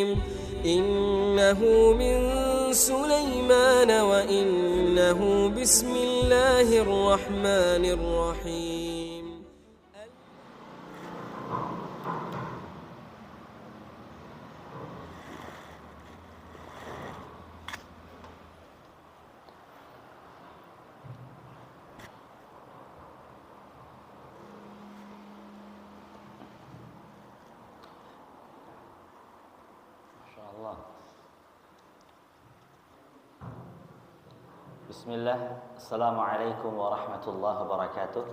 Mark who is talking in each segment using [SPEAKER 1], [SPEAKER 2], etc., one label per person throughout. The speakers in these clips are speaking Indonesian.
[SPEAKER 1] إنه من سليمان وإنه بسم الله الرحمن الرحيم.
[SPEAKER 2] Bismillah, Assalamualaikum warahmatullahi wabarakatuh.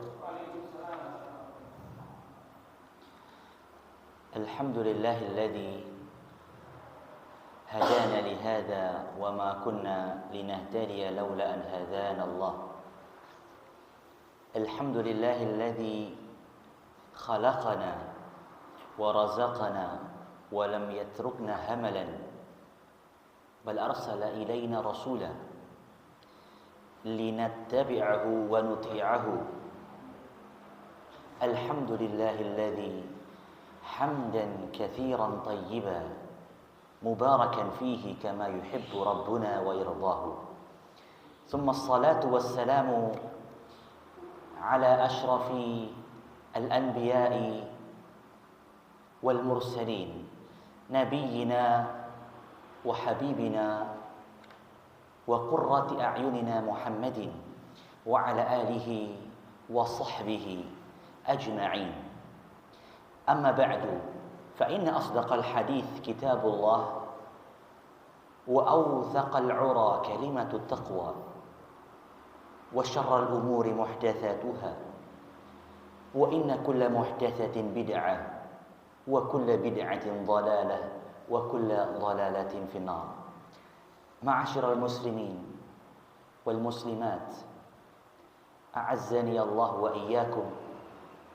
[SPEAKER 2] Alhamdulillahilladzi hadana lihada wa ma kunna linahtadiya laula an hadana Allah. Alhamdulillahilladzi khalaqana wa razaqana wa lam yatrukna hamalan bal arsala ilayna rasulan linattabi'ahu wa nuti'ahu. Alhamdulillahilladzi hamdan katsiran tayyiban mubarakan fihi kama yuhibbu rabbuna wa yardahu. Thumma assalatu wassalamu ala ashrafi al-anbiya'i wal mursalin nabiyyina wa habibina wa qurrati a'yunina Muhammadin wa ala alihi wa sahbihi ajma'in. Amma ba'du, fa inna asdaqal hadith kitabullah wa awthaqal 'ura kalimatut taqwa wa syarral umuri muhdatsatuha wa inna kulla muhdatsatin bid'ah wa kulla bid'atin dhalalah wa kulla dhalalatin finnar. Ma'asyiral muslimin wal muslimat, a'azzani Allah wa iyyakum.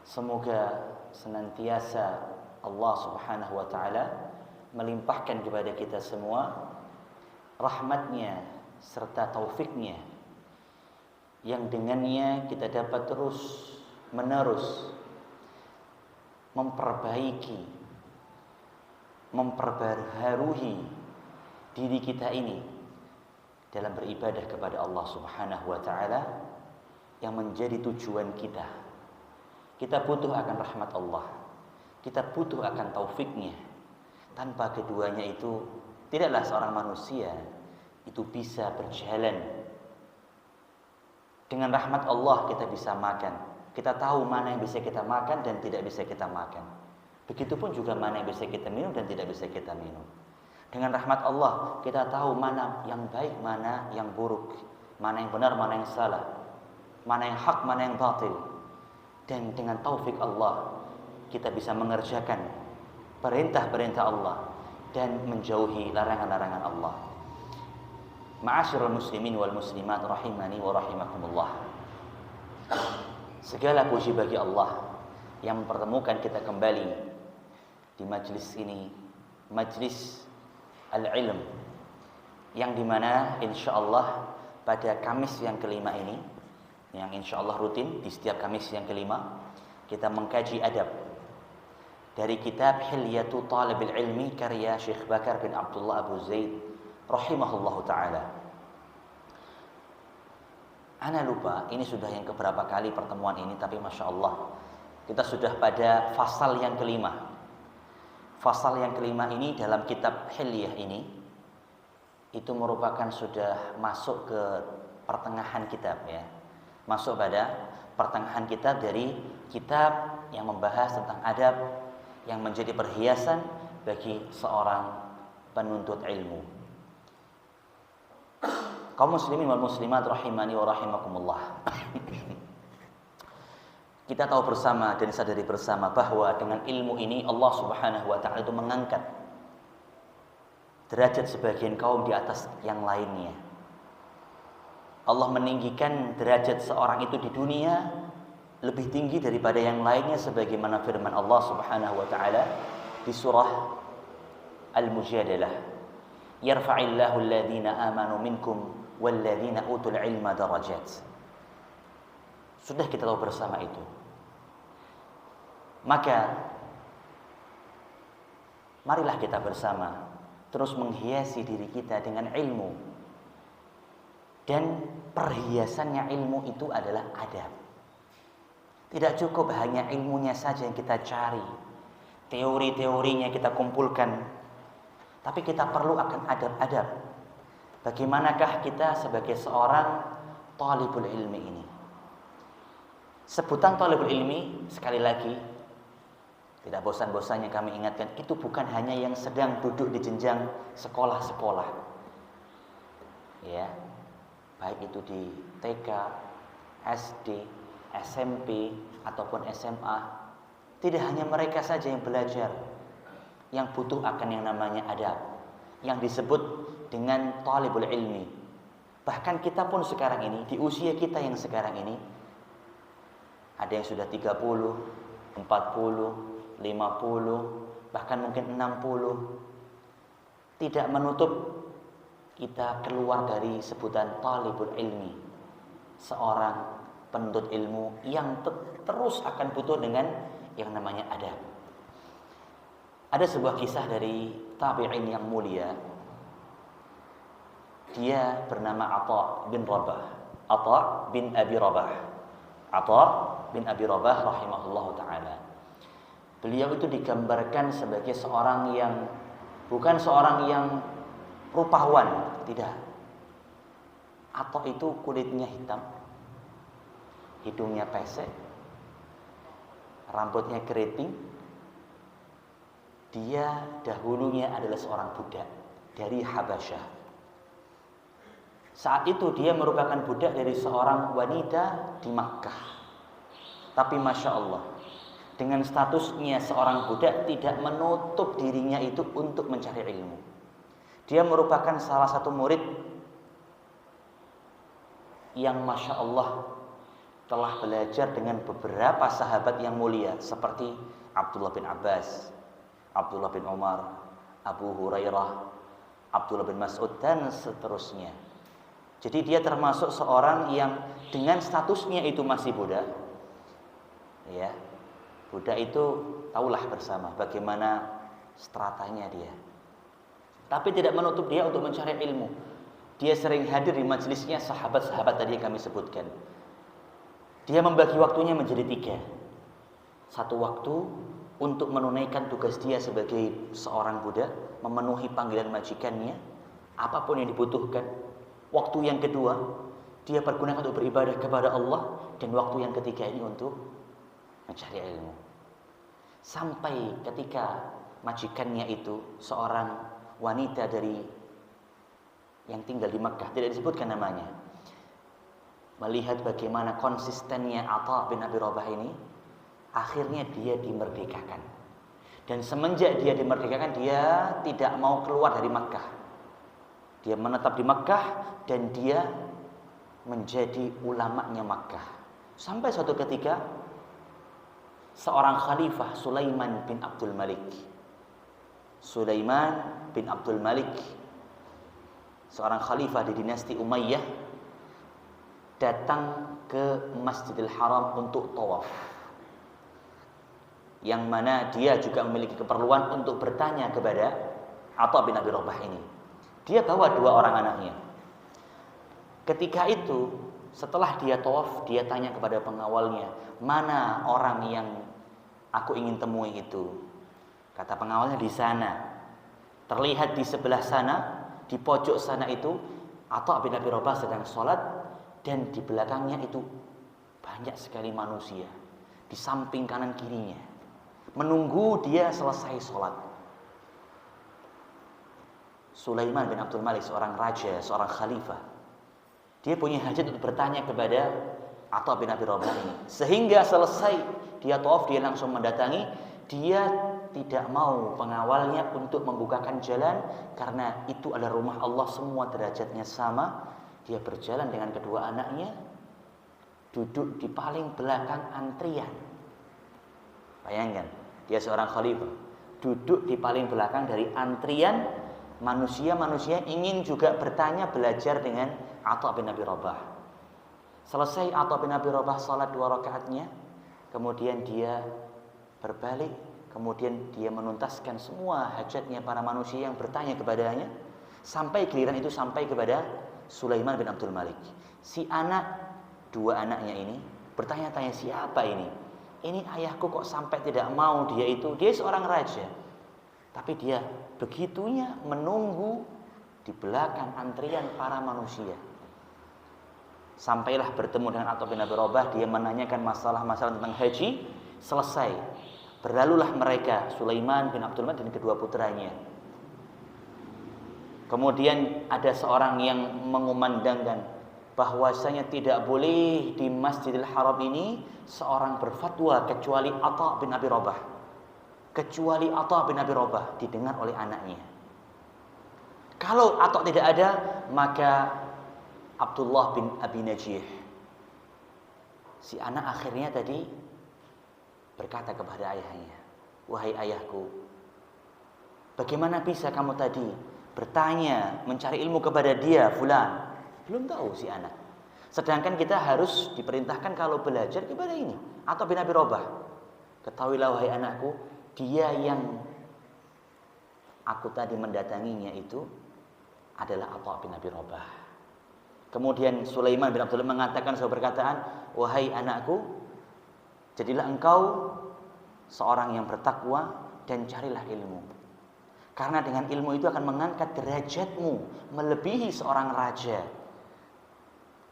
[SPEAKER 2] Semoga senantiasa Allah Subhanahu wa taala melimpahkan kepada kita semua rahmatnya serta taufiknya yang dengannya kita dapat terus menerus memperbaiki, memperbaharui diri kita ini dalam beribadah kepada Allah Subhanahu wa taala yang menjadi tujuan kita. Kita butuh akan rahmat Allah, kita butuh akan taufiknya. Tanpa keduanya itu tidaklah seorang manusia itu bisa berjalan. Dengan rahmat Allah kita bisa makan, kita tahu mana yang bisa kita makan dan tidak bisa kita makan. Begitupun juga mana yang bisa kita minum dan tidak bisa kita minum. Dengan rahmat Allah kita tahu mana yang baik, mana yang buruk, mana yang benar, mana yang salah, mana yang hak, mana yang batil. Dan dengan taufik Allah kita bisa mengerjakan perintah-perintah Allah dan menjauhi larangan-larangan Allah. Ma'asyiral muslimin wal muslimat rahimani wa rahimakumullah. Segala puji bagi Allah yang mempertemukan kita kembali di majlis ini, majlis al-ilm, yang dimana insyaallah pada Kamis yang kelima ini, yang insyaallah rutin di setiap Kamis yang kelima kita mengkaji adab dari kitab Hilyatu Talibil Ilmi karya Syekh Bakar bin Abdullah Abu Zaid rahimahullahu taala. Ana lupa ini sudah yang keberapa kali pertemuan ini, tapi masya Allah kita sudah pada fasal yang kelima. Fasal yang kelima ini dalam kitab Hilyah ini itu merupakan sudah masuk ke pertengahan kitab ya. Masuk pada pertengahan kitab dari kitab yang membahas tentang adab yang menjadi perhiasan bagi seorang penuntut ilmu. Kaum muslimin wal muslimat rahimani wa rahimakumullah. Kita tahu bersama dan sadari bersama bahwa dengan ilmu ini Allah Subhanahu wa taala itu mengangkat derajat sebagian kaum di atas yang lainnya. Allah meninggikan derajat seorang itu di dunia lebih tinggi daripada yang lainnya sebagaimana firman Allah Subhanahu wa taala di surah Al-Mujadalah. Yarfa'illahu alladhina amanu minkum walladhina utul ilma darajat. Sudah kita tahu bersama itu. Maka marilah kita bersama terus menghiasi diri kita dengan ilmu. Dan perhiasannya ilmu itu adalah adab. Tidak cukup hanya ilmunya saja yang kita cari, teori-teorinya kita kumpulkan, tapi kita perlu akan adab-adab. Bagaimanakah kita sebagai seorang thalibul ilmi ini? Sebutan thalibul ilmi, sekali lagi, tidak bosan-bosannya kami ingatkan, itu bukan hanya yang sedang duduk di jenjang sekolah-sekolah. Ya, baik itu di TK, SD, SMP, ataupun SMA. Tidak hanya mereka saja yang belajar, yang butuh akan yang namanya adab, yang disebut dengan thalibul ilmi. Bahkan kita pun sekarang ini, di usia kita yang sekarang ini, ada yang sudah 30, 40, 50, bahkan mungkin 60. Tidak menutup kita keluar dari sebutan thalibul ilmi, seorang penuntut ilmu yang terus akan butuh dengan yang namanya adab. Ada sebuah kisah dari tabi'in yang mulia. Dia bernama Atha bin Rabah. Atha bin Abi Rabah. Atha bin Abi Rabah rahimahullahu ta'ala. Beliau itu digambarkan sebagai seorang yang bukan seorang yang rupawan, tidak. Atha itu kulitnya hitam, hidungnya pesek, rambutnya keriting. Dia dahulunya adalah seorang budak dari Habasyah. Saat itu dia merupakan budak dari seorang wanita di Makkah. Tapi Masya Allah, dengan statusnya seorang budak tidak menutup dirinya itu untuk mencari ilmu. Dia merupakan salah satu murid yang Masya Allah telah belajar dengan beberapa sahabat yang mulia seperti Abdullah bin Abbas, Abdullah bin Umar, Abu Hurairah, Abdullah bin Mas'ud, dan seterusnya. Jadi dia termasuk seorang yang dengan statusnya itu masih budak. Ya, budak itu tahulah bersama bagaimana stratanya dia. Tapi tidak menutup dia untuk mencari ilmu. Dia sering hadir di majelisnya sahabat-sahabat tadi yang kami sebutkan. Dia membagi waktunya menjadi 3. Satu waktu untuk menunaikan tugas dia sebagai seorang budak, memenuhi panggilan majikannya, apapun yang dibutuhkan. Waktu yang kedua, dia pergunakan untuk beribadah kepada Allah. Dan waktu yang ketiga ini untuk mencari ilmu. Sampai ketika majikannya itu seorang wanita dari yang tinggal di Makkah, tidak disebutkan namanya, melihat bagaimana konsistennya Atha bin Abi Rabah ini, akhirnya dia dimerdekakan. Dan semenjak dia dimerdekakan, dia tidak mau keluar dari Makkah. Dia menetap di Makkah dan dia menjadi ulamanya Makkah. Sampai suatu ketika seorang khalifah, Sulaiman bin Abdul Malik. Sulaiman bin Abdul Malik, seorang khalifah di dinasti Umayyah, datang ke Masjidil Haram untuk tawaf. Yang mana dia juga memiliki keperluan untuk bertanya kepada Atha bin Abi Rabah ini. Dia bawa 2 orang anaknya. Ketika itu, setelah dia tawaf, dia tanya kepada pengawalnya, mana orang yang aku ingin temui itu? Kata pengawalnya, di sana. Terlihat di sebelah sana, di pojok sana itu, Atha bin Abi Rabah sedang sholat, dan di belakangnya itu banyak sekali manusia, di samping kanan kirinya, menunggu dia selesai sholat. Sulaiman bin Abdul Malik, seorang raja, seorang khalifah, dia punya hajat untuk bertanya kepada Atha bin Abi Rabah ini. Sehingga selesai dia tawaf, dia langsung mendatangi. Dia tidak mau pengawalnya untuk membukakan jalan, karena itu adalah rumah Allah, semua derajatnya sama. Dia berjalan dengan kedua anaknya, duduk di paling belakang antrian. Bayangkan, dia seorang khalifah, duduk di paling belakang dari antrian manusia-manusia ingin juga bertanya, belajar dengan Atha bin Abi Rabah. Selesai Atha bin Abi Rabah salat 2 rakaatnya, kemudian dia berbalik kemudian dia menuntaskan semua hajatnya para manusia yang bertanya kepadanya, sampai giliran itu sampai kepada Sulaiman bin Abdul Malik. Si anak, dua anaknya ini bertanya-tanya, siapa ini? Ini ayahku kok sampai tidak mau dia seorang raja. Tapi dia begitunya menunggu di belakang antrian para manusia. Sampailah bertemu dengan Atha bin Abi Rabah, dia menanyakan masalah-masalah tentang haji, selesai. Berlalulah mereka, Sulaiman bin Abdul Malik dan kedua putranya. Kemudian ada seorang yang mengumandangkan bahwasanya tidak boleh di Masjidil Haram ini seorang berfatwa kecuali Atha bin Abi Rabah. Kecuali Atha bin Abi Rabah didengar oleh anaknya. Kalau Atha tidak ada, maka Abdullah bin Abi Najih. Si anak akhirnya tadi berkata kepada ayahnya, wahai ayahku, bagaimana bisa kamu tadi bertanya, mencari ilmu kepada dia, fulan? Belum tahu si anak. Sedangkan kita harus diperintahkan kalau belajar kepada ini, Atha bin Abi Rabah. Ketahuilah wahai anakku, dia yang aku tadi mendatanginya itu adalah Atha bin Abi Rabah. Kemudian Sulaiman bin Abdullah mengatakan sebuah perkataan, wahai anakku, jadilah engkau seorang yang bertakwa dan carilah ilmu. Karena dengan ilmu itu akan mengangkat derajatmu melebihi seorang raja.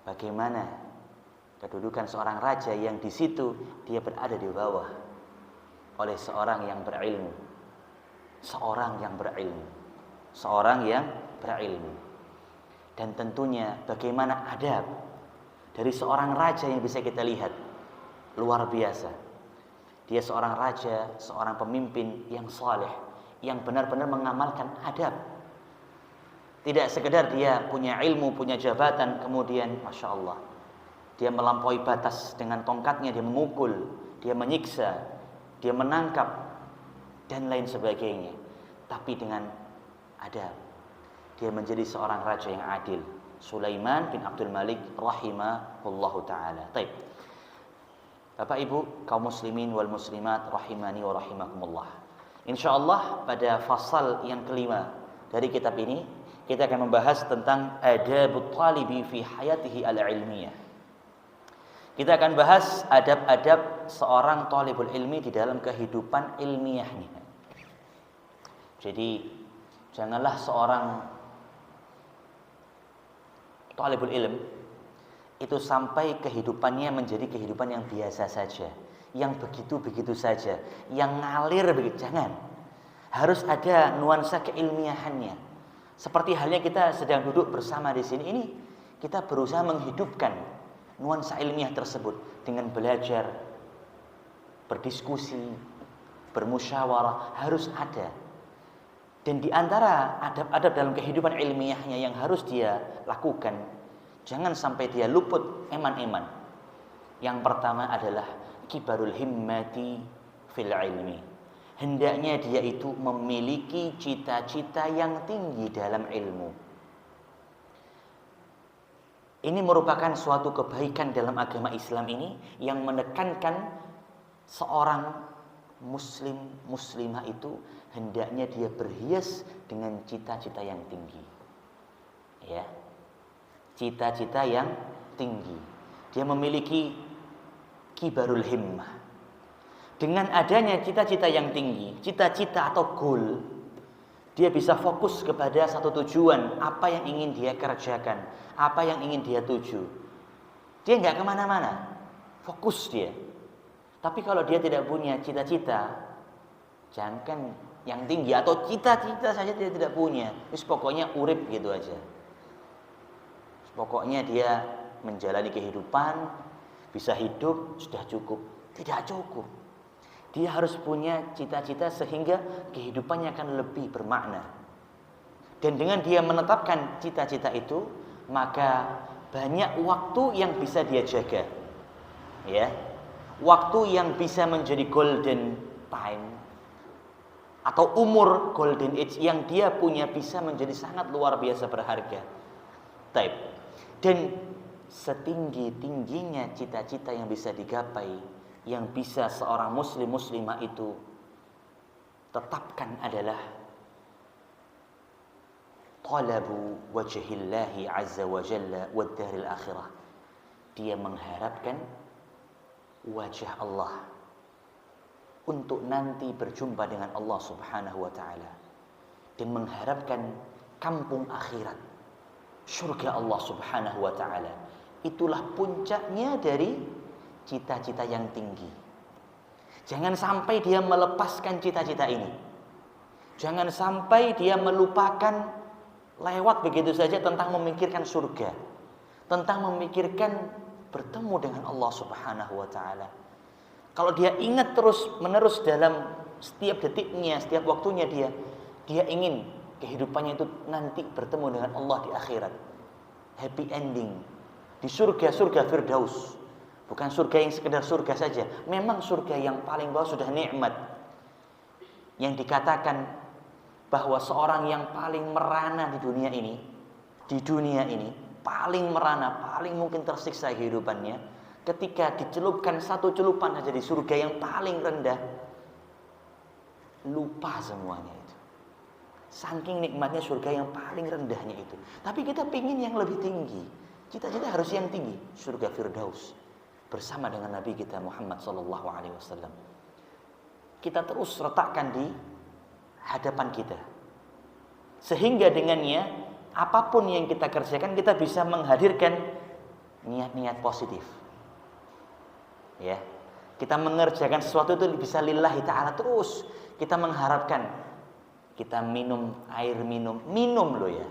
[SPEAKER 2] Bagaimana kedudukan seorang raja yang di situ dia berada di bawah oleh seorang yang berilmu. Seorang yang berilmu. Seorang yang berilmu. Dan tentunya bagaimana adab dari seorang raja yang bisa kita lihat. Luar biasa. Dia seorang raja, seorang pemimpin yang saleh, yang benar-benar mengamalkan adab. Tidak sekedar dia punya ilmu, punya jabatan, kemudian Masya Allah, dia melampaui batas dengan tongkatnya, dia memukul, dia menyiksa, dia menangkap, dan lain sebagainya. Tapi dengan adab, dia menjadi seorang raja yang adil. Sulaiman bin Abdul Malik rahimahullahu ta'ala. Baik. Bapak Ibu, kaum muslimin wal muslimat rahimani wa rahimakumullah. InsyaAllah pada fasal yang kelima dari kitab ini, kita akan membahas tentang adabut talibi fi hayatihi al-ilmiyah. Kita akan bahas adab-adab seorang talibul ilmi di dalam kehidupan ilmiahnya. Jadi, janganlah seorang talibul ilm itu sampai kehidupannya menjadi kehidupan yang biasa saja, yang begitu-begitu saja, yang ngalir begitu. Jangan. Harus ada nuansa keilmiahannya. Seperti halnya kita sedang duduk bersama di sini ini, kita berusaha menghidupkan nuansa ilmiah tersebut dengan belajar, berdiskusi, bermusyawarah, harus ada. Dan di antara adab-adab dalam kehidupan ilmiahnya yang harus dia lakukan, jangan sampai dia luput eman-eman. Yang pertama adalah kibarul himmati fil ilmi. Hendaknya dia itu memiliki cita-cita yang tinggi dalam ilmu. Ini merupakan suatu kebaikan dalam agama Islam ini yang menekankan seorang muslim, muslimah itu hendaknya dia berhias dengan cita-cita yang tinggi. Ya. Cita-cita yang tinggi. Dia memiliki kibarul himmah. Dengan adanya cita-cita yang tinggi, cita-cita atau goal, dia bisa fokus kepada satu tujuan, apa yang ingin dia kerjakan, apa yang ingin dia tuju. Dia nggak kemana-mana, fokus dia. Tapi kalau dia tidak punya cita-cita, jangankan yang tinggi atau cita-cita saja dia tidak punya, terus pokoknya urip gitu aja. Pokoknya dia menjalani kehidupan, bisa hidup, sudah cukup. Tidak cukup. Dia harus punya cita-cita sehingga kehidupannya akan lebih bermakna. Dan dengan dia menetapkan cita-cita itu, maka banyak waktu yang bisa dia jaga. Ya. Waktu yang bisa menjadi golden time atau umur golden age yang dia punya bisa menjadi sangat luar biasa berharga. Type. Dan setinggi-tingginya cita-cita yang bisa digapai, yang bisa seorang muslim muslimah itu tetapkan adalah talabu wajhillahi azza wa jalla wad daril akhirah. Dia mengharapkan wajah Allah untuk nanti berjumpa dengan Allah Subhanahu wa taala dan mengharapkan kampung akhirat, surga Allah Subhanahu wa taala. Itulah puncaknya dari cita-cita yang tinggi. Jangan sampai dia melepaskan cita-cita ini. Jangan sampai dia melupakan, lewat begitu saja tentang memikirkan surga, tentang memikirkan bertemu dengan Allah Subhanahu wa taala. Kalau dia ingat terus-menerus dalam setiap detiknya, setiap waktunya dia ingin kehidupannya itu nanti bertemu dengan Allah di akhirat. Happy ending di surga Firdaus. Bukan surga yang sekedar surga saja. Memang surga yang paling bawah sudah nikmat. Yang dikatakan bahwa seorang yang paling merana di dunia ini, paling merana, paling mungkin tersiksa kehidupannya, ketika dicelupkan satu celupan saja di surga yang paling rendah, lupa semuanya itu. Saking nikmatnya surga yang paling rendahnya itu. Tapi kita pingin yang lebih tinggi. Cita-cita harus yang tinggi, surga Firdaus bersama dengan Nabi kita Muhammad SAW. Kita terus letakkan di hadapan kita, sehingga dengannya apapun yang kita kerjakan kita bisa menghadirkan niat-niat positif. Ya, kita mengerjakan sesuatu itu bisa lillahi ta'ala terus. Kita mengharapkan, kita minum air minum loh ya,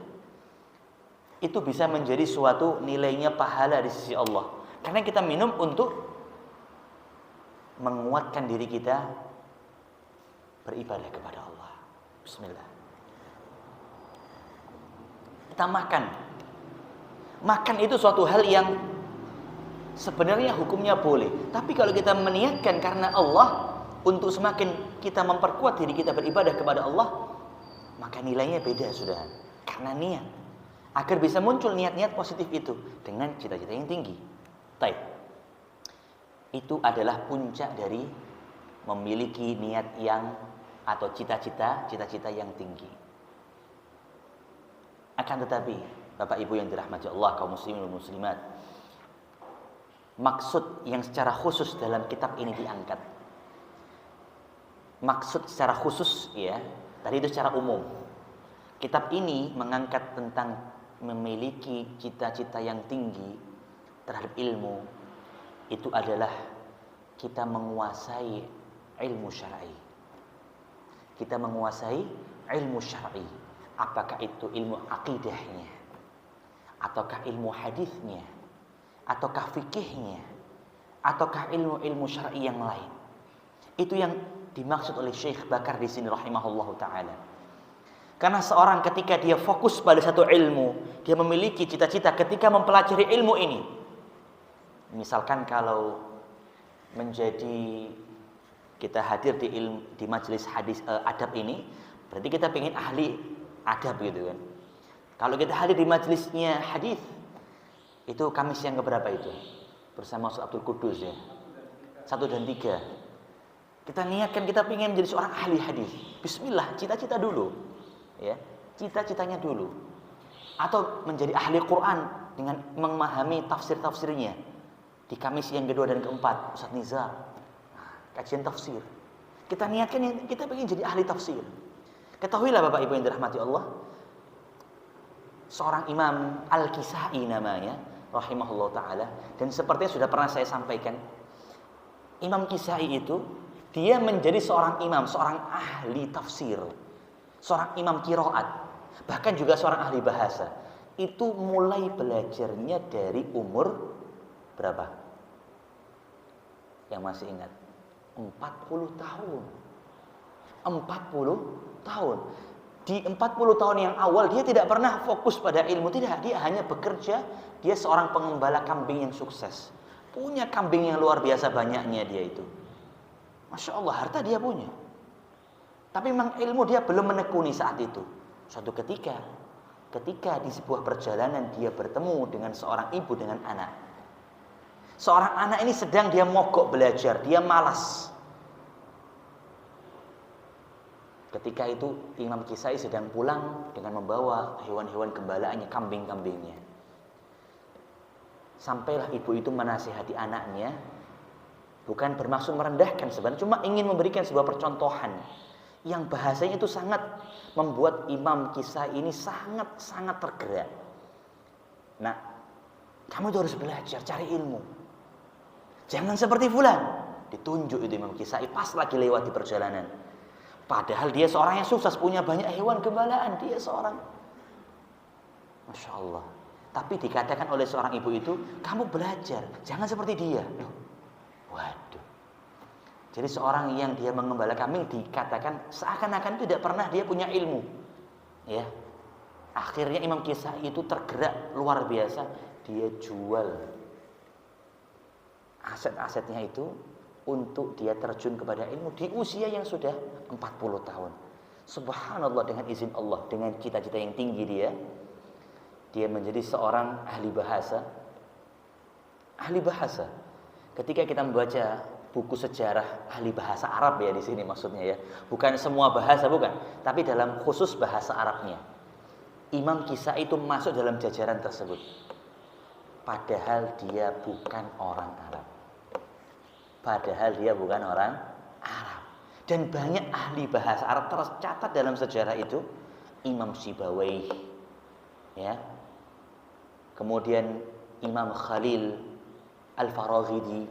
[SPEAKER 2] itu bisa menjadi suatu nilainya pahala di sisi Allah. Karena kita minum untuk menguatkan diri kita beribadah kepada Allah. Bismillah. Kita makan. Makan itu suatu hal yang sebenarnya hukumnya boleh. Tapi kalau kita meniatkan karena Allah, untuk semakin kita memperkuat diri kita beribadah kepada Allah, maka nilainya beda sudah. Karena niat. Agar bisa muncul niat-niat positif itu dengan cita-cita yang tinggi. Baik. Itu adalah puncak dari memiliki niat yang atau cita-cita yang tinggi. Akan tetapi, Bapak Ibu yang dirahmati Allah, kaum muslimin dan muslimat, maksud yang secara khusus dalam kitab ini diangkat. Maksud secara khusus ya, tadi itu secara umum. Kitab ini mengangkat tentang memiliki cita-cita yang tinggi terhadap ilmu. Itu adalah kita menguasai ilmu syar'i. Kita menguasai ilmu syar'i. Apakah itu ilmu akidahnya, ataukah ilmu hadisnya, ataukah fikihnya, ataukah ilmu-ilmu syar'i yang lain. Itu yang dimaksud oleh Syekh Bakar di sini rahimahullahu taala. Karena seorang ketika dia fokus pada satu ilmu, dia memiliki cita-cita ketika mempelajari ilmu ini. Misalkan kalau menjadi kita hadir di majelis hadis adab ini, berarti kita pengen ahli adab gitu kan. Kalau kita hadir di majelisnya hadis, itu Kamis yang keberapa itu? Bersama Ustaz Abdul Qudus ya. 1 dan 3. Kita niatkan kita pengen menjadi seorang ahli hadis. Bismillah, cita-cita dulu. Ya, cita-citanya dulu. Atau menjadi ahli Quran dengan memahami tafsir-tafsirnya. Di Kamis yang kedua dan keempat, Ustaz Nizar, kajian tafsir. Kita niatkan kita pengen jadi ahli tafsir. Ketahuilah Bapak Ibu yang dirahmati Allah, seorang Imam Al-Kisai namanya, rahimahullah ta'ala. Dan sepertinya sudah pernah saya sampaikan, Imam Kisai itu, dia menjadi seorang imam, seorang ahli tafsir, seorang imam qiraat, bahkan juga seorang ahli bahasa. Itu mulai belajarnya dari umur berapa? Yang masih ingat? 40 tahun. 40 tahun. Di 40 tahun yang awal dia tidak pernah fokus pada ilmu, tidak. Dia hanya bekerja, dia seorang pengembala kambing yang sukses. Punya kambing yang luar biasa banyaknya dia itu. Masya Allah, harta dia punya. Tapi memang ilmu dia belum menekuni saat itu. Suatu ketika di sebuah perjalanan dia bertemu dengan seorang ibu dengan anak. Seorang anak ini sedang dia mogok belajar, dia malas. Ketika itu Imam Kisai sedang pulang dengan membawa hewan-hewan gembalaannya, kambing-kambingnya. Sampailah ibu itu menasihati anaknya, bukan bermaksud merendahkan sebenarnya, cuma ingin memberikan sebuah percontohan yang bahasanya itu sangat membuat Imam Kisai ini sangat tergerak. Nah, kamu itu harus belajar, cari ilmu. Jangan seperti fulan. Ditunjuk itu Imam Kisai pas lagi lewat di perjalanan. Padahal dia seorang yang sukses, punya banyak hewan gembalaan, dia seorang, Masya Allah. Tapi dikatakan oleh seorang ibu itu, kamu belajar, jangan seperti dia. Loh, waduh. Jadi seorang yang dia mengembala kambing dikatakan seakan-akan tidak pernah dia punya ilmu. Ya. Akhirnya Imam Kisai itu tergerak luar biasa, dia jual aset-asetnya itu untuk dia terjun kepada ilmu di usia yang sudah 40 tahun. Subhanallah, dengan izin Allah, dengan cita-cita yang tinggi dia menjadi seorang ahli bahasa. Ahli bahasa. Ketika kita membaca buku sejarah ahli bahasa Arab ya di sini maksudnya ya, bukan semua bahasa bukan, tapi dalam khusus bahasa Arabnya. Imam Kisai itu masuk dalam jajaran tersebut. Padahal dia bukan orang Arab. Dan banyak ahli bahasa Arab tercatat dalam sejarah itu. Imam Sibawayh, ya. Kemudian Imam Khalil Al-Farahidi,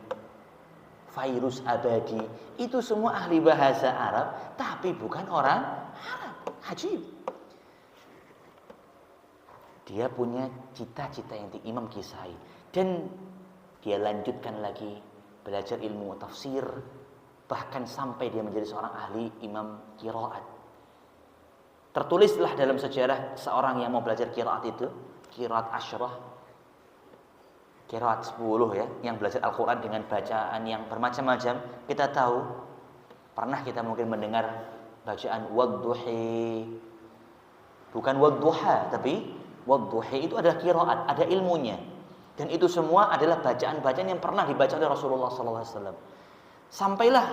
[SPEAKER 2] Fairuz Abadi, itu semua ahli bahasa Arab, tapi bukan orang Arab. Ajib. Dia punya cita-cita yang tinggi, Imam Kisai, dan dia lanjutkan lagi belajar ilmu tafsir, bahkan sampai dia menjadi seorang ahli imam qiraat. Tertulislah dalam sejarah seorang yang mau belajar qiraat itu, qiraat asyrah, qiraat 10 ya, yang belajar Al-Quran dengan bacaan yang bermacam-macam. Kita tahu, pernah kita mungkin mendengar bacaan wadduhi, bukan wadduha, tapi wadduhi itu adalah qiraat, ada ilmunya. Dan itu semua adalah bacaan-bacaan yang pernah dibaca oleh Rasulullah SAW. Sampailah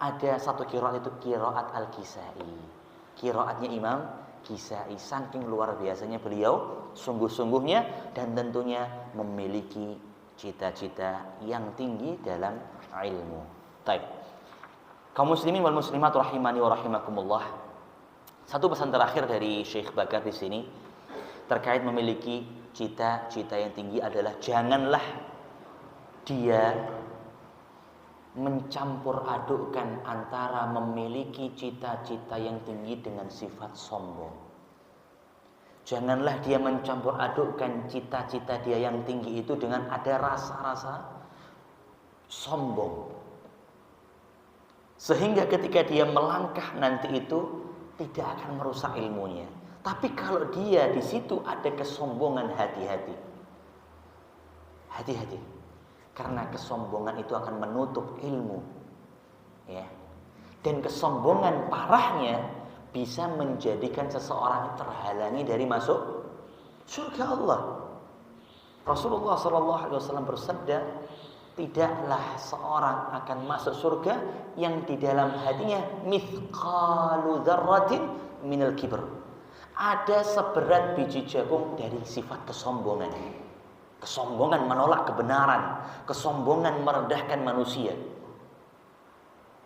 [SPEAKER 2] ada satu qiraat, itu qiraat Al-Kisai. Qiraatnya Imam Kisai, saking luar biasanya beliau, sungguh-sungguhnya, dan tentunya memiliki cita-cita yang tinggi dalam ilmu. Baik. Kaum muslimin wal muslimat rahimani wa rahimakumullah. Satu pesan terakhir dari Syekh Bakar di sini terkait memiliki cita-cita yang tinggi adalah janganlah dia mencampur adukkan antara memiliki cita-cita yang tinggi dengan sifat sombong. Janganlah dia mencampur adukkan cita-cita dia yang tinggi itu dengan ada rasa-rasa sombong. Sehingga ketika dia melangkah nanti itu tidak akan merusak ilmunya. Tapi kalau dia di situ ada kesombongan, hati-hati. Hati-hati. Karena kesombongan itu akan menutup ilmu. Ya. Dan kesombongan parahnya bisa menjadikan seseorang terhalangi dari masuk surga Allah. Rasulullah SAW bersabda, tidaklah seorang akan masuk surga yang di dalam hatinya mithqalu dzarratin minal kibr. Ada seberat biji jagung dari sifat kesombongan. Kesombongan menolak kebenaran, kesombongan merendahkan manusia.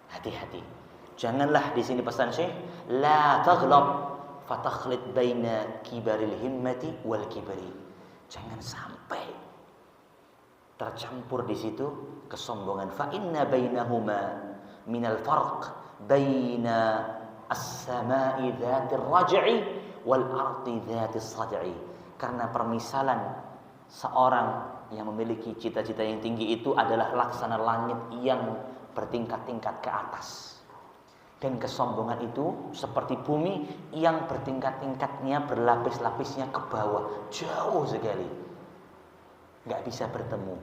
[SPEAKER 2] Hati-hati. Janganlah, di sini pesan Syekh, la taghlab fatakhlid baina kibaril himmati wal kibri. Jangan sampai tercampur di situ kesombongan. Fa inna bainahuma minal farq baina as-sama'i dzatir raj'i wal ardi dzatis sad'i. Karena permisalan seorang yang memiliki cita-cita yang tinggi itu adalah laksana langit yang bertingkat-tingkat ke atas. Dan kesombongan itu seperti bumi yang bertingkat-tingkatnya, berlapis-lapisnya ke bawah, jauh sekali. Nggak bisa bertemu,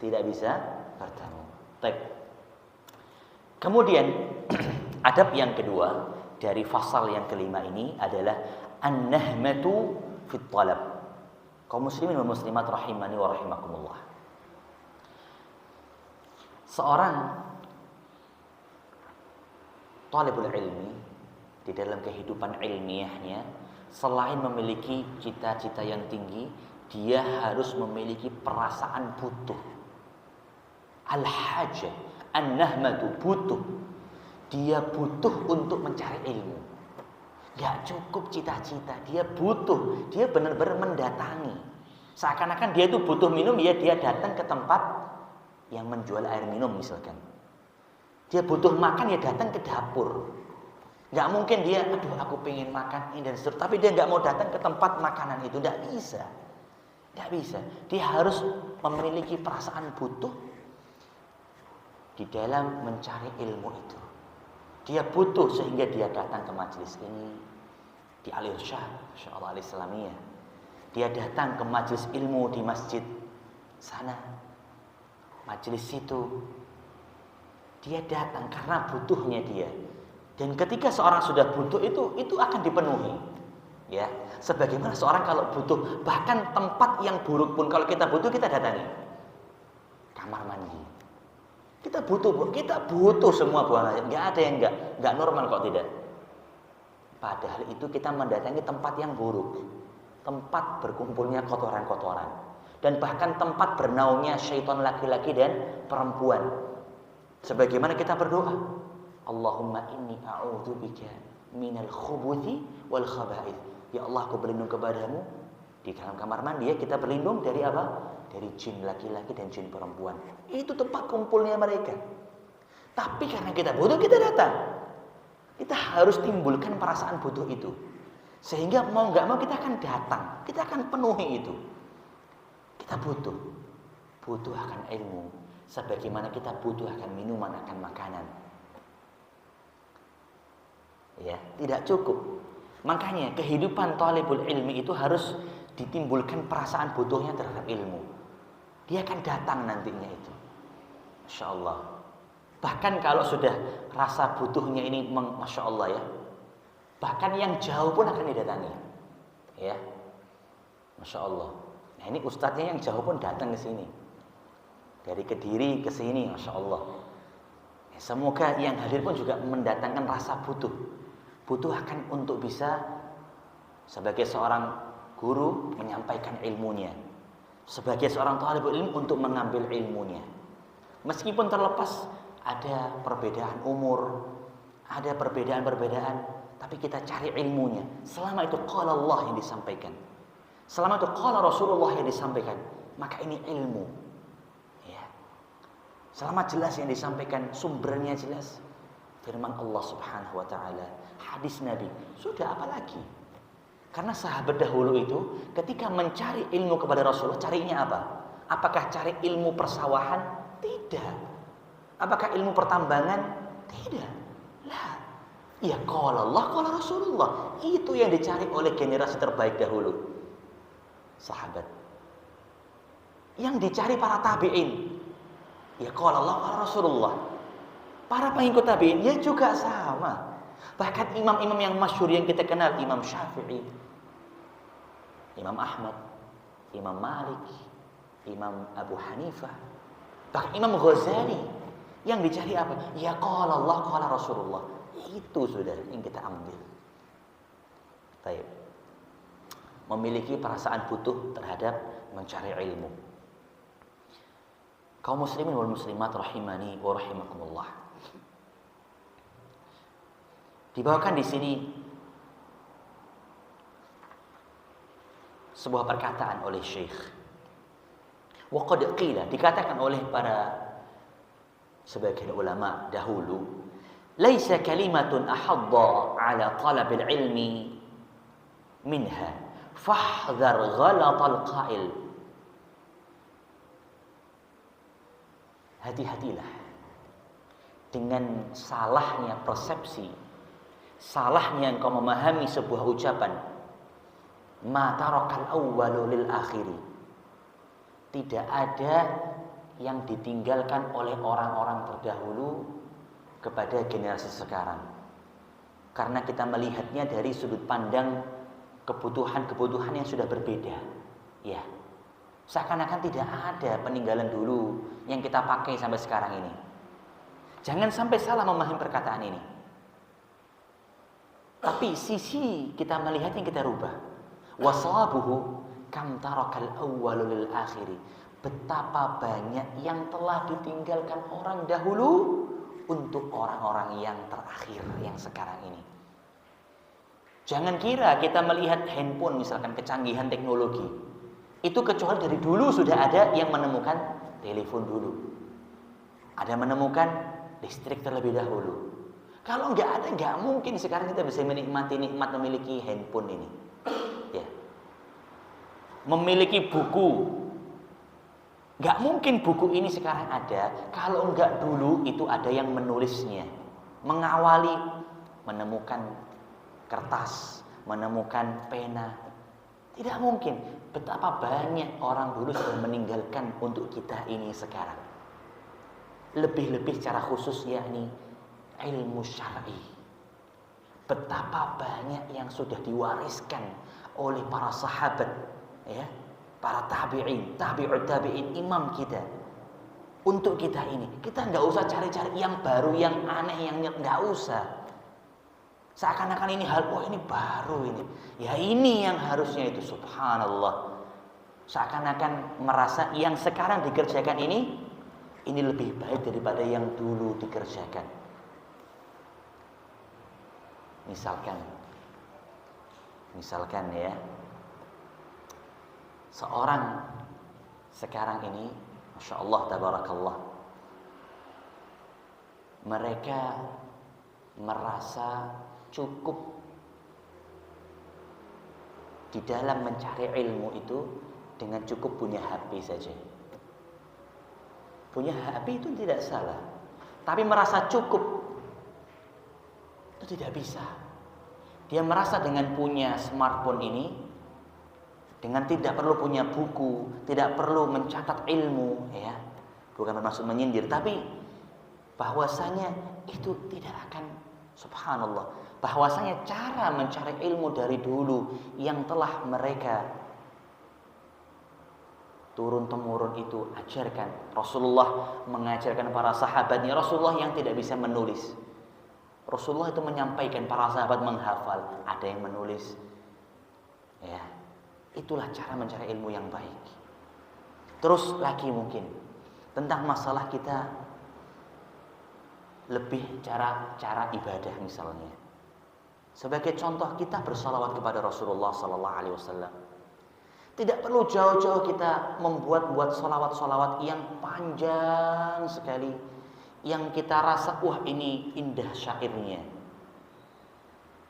[SPEAKER 2] tidak bisa bertemu. Baik. Kemudian adab yang kedua dari fasal yang kelima ini adalah an-nahmatu fit talab. Kaum muslimin dan muslimat rahimani wa rahimakumullah. Seorang talibul ilmi di dalam kehidupan ilmiahnya, selain memiliki cita-cita yang tinggi, dia harus memiliki perasaan butuh. Al-hajah, an-nahmatu, butuh. Dia butuh untuk mencari ilmu. Gak cukup cita-cita, dia butuh. Dia benar-benar mendatangi. Seakan-akan dia itu butuh minum, ya dia datang ke tempat yang menjual air minum misalkan. Dia butuh makan, ya datang ke dapur. Gak mungkin dia, aduh aku pengen makan ini dan seterusnya, tapi dia gak mau datang ke tempat makanan itu. Gak bisa. Gak bisa. Dia harus memiliki perasaan butuh di dalam mencari ilmu itu. Dia butuh sehingga dia datang ke majelis ini di Al-Irsyad, Insyaallah Al-Islamiyah. Dia datang ke majelis ilmu di masjid sana, majelis situ. Dia datang karena butuhnya dia. Dan ketika seorang sudah butuh itu akan dipenuhi. Ya, sebagaimana seorang kalau butuh, bahkan tempat yang buruk pun kalau kita butuh kita datangi. Kamar mandi. Kita butuh semua buang air. Enggak ada yang enggak normal kok tidak. Padahal itu kita mendatangi tempat yang buruk. Tempat berkumpulnya kotoran-kotoran. Dan bahkan tempat bernaungnya syaitan laki-laki dan perempuan. Sebagaimana kita berdoa, Allahumma inni a'udzubika minal khubuthi wal khaba'ith. Ya Allah, aku berlindung kepadamu. Di dalam kamar mandi ya, kita berlindung dari apa? Dari jin laki-laki dan jin perempuan. Itu tempat kumpulnya mereka. Tapi karena kita butuh, kita datang. Kita harus timbulkan perasaan butuh itu. Sehingga mau gak mau kita akan datang. Kita akan penuhi itu. Kita butuh. Butuh akan ilmu. Sebagaimana kita butuh akan minuman, akan makanan. Ya, tidak cukup. Makanya kehidupan talibul ilmi itu harus ditimbulkan perasaan butuhnya terhadap ilmu. Dia akan datang nantinya itu. Masya Allah. Bahkan kalau sudah rasa butuhnya ini Masya Allah ya, bahkan yang jauh pun akan didatangi. Ya, Masya Allah. Nah ini ustadznya yang jauh pun datang ke sini. Dari Kediri ke sini, Masya Allah. Ya, semoga yang hadir pun juga mendatangkan rasa butuh. Butuh akan untuk bisa sebagai seorang guru menyampaikan ilmunya, sebagai seorang talibul ilmi untuk mengambil ilmunya. Meskipun terlepas ada perbedaan umur, ada perbedaan-perbedaan, tapi kita cari ilmunya. Selama itu qala Allah yang disampaikan, selama itu qala Rasulullah yang disampaikan, maka ini ilmu. Ya. Selama jelas yang disampaikan, sumbernya jelas, firman Allah Subhanahu wa taala, hadis Nabi, sudah apa lagi? Karena sahabat dahulu itu ketika mencari ilmu kepada Rasulullah, carinya apa? Apakah cari ilmu persawahan? Tidak. Apakah ilmu pertambangan? Tidak. Lah. Ya qala Allah, qala Rasulullah. Itu yang dicari oleh generasi terbaik dahulu. Sahabat. Yang dicari para tabi'in. Ya qala Allah, qala Rasulullah. Para pengikut tabi'in ya juga sama. Bahkan imam-imam yang masyhur yang kita kenal, Imam Syafi'i, Imam Ahmad, Imam Malik, Imam Abu Hanifah, bahkan Imam Ghazali, yang dicari apa? Ya qala Allah, qala Rasulullah. Itu sudah yang kita ambil. Baik. Memiliki perasaan butuh terhadap mencari ilmu. Kaum muslimin wal muslimat rahimani wa rahimakumullah. Dibawakan di sini sebuah perkataan oleh Syekh. Wa qad qila, dikatakan oleh para sebagian ulama dahulu, laisa kalimatun ahadda ala talabil ilmi minha fahdhar ghalatal qail. Hati-hatilah dengan salahnya persepsi, salahnya engkau memahami sebuah ucapan, ma tarakal awwalu lil akhiri. Tidak ada yang ditinggalkan oleh orang-orang terdahulu kepada generasi sekarang. Karena kita melihatnya dari sudut pandang kebutuhan-kebutuhan yang sudah berbeda. Ya. Seakan-akan tidak ada peninggalan dulu yang kita pakai sampai sekarang ini. Jangan sampai salah memahami perkataan ini. Tapi sisi kita melihatnya kita rubah. Wasabuhu kam tarakal awwalu lil akhiri. Betapa banyak yang telah ditinggalkan orang dahulu untuk orang-orang yang terakhir yang sekarang ini. Jangan kira kita melihat handphone misalkan kecanggihan teknologi. Itu kecuali dari dulu sudah ada yang menemukan telepon dulu. Ada menemukan listrik terlebih dahulu. Kalau nggak ada, nggak mungkin sekarang kita bisa menikmati nikmat memiliki handphone ini. Ya. Memiliki buku. Nggak mungkin buku ini sekarang ada kalau nggak dulu itu ada yang menulisnya. Mengawali menemukan kertas, menemukan pena. Tidak mungkin. Betapa banyak orang dulu sudah meninggalkan untuk kita ini sekarang. Lebih-lebih secara khusus yakni ilmu syar'i. Betapa banyak yang sudah diwariskan oleh para sahabat, ya, para tabi'in, tabi'ut tabi'in, imam kita. Untuk kita ini, kita nggak usah cari-cari yang baru, yang aneh, yang nggak usah. Seakan-akan ini hal, oh ini baru ini. Ya ini yang harusnya itu, subhanallah. Seakan-akan merasa yang sekarang dikerjakan ini lebih baik daripada yang dulu dikerjakan. Misalkan ya, seorang sekarang ini, Masya Allah, tabarakallah, mereka merasa cukup di dalam mencari ilmu itu dengan cukup punya HP saja. Punya HP itu tidak salah, tapi merasa cukup itu tidak bisa. Dia merasa dengan punya smartphone ini, dengan tidak perlu punya buku, tidak perlu mencatat ilmu, ya, bukan bermaksud menyindir, tapi bahwasanya itu tidak akan, subhanallah, bahwasanya cara mencari ilmu dari dulu yang telah mereka turun temurun itu ajarkan. Rasulullah mengajarkan para sahabatnya, Rasulullah yang tidak bisa menulis, Rasulullah itu menyampaikan, para sahabat menghafal, ada yang menulis. Ya, itulah cara mencari ilmu yang baik. Terus lagi mungkin tentang masalah kita lebih cara ibadah misalnya. Sebagai contoh kita bersalawat kepada Rasulullah sallallahu alaihi wasallam. Tidak perlu jauh-jauh kita membuat salawat-salawat yang panjang sekali, yang kita rasa wah ini indah syairnya.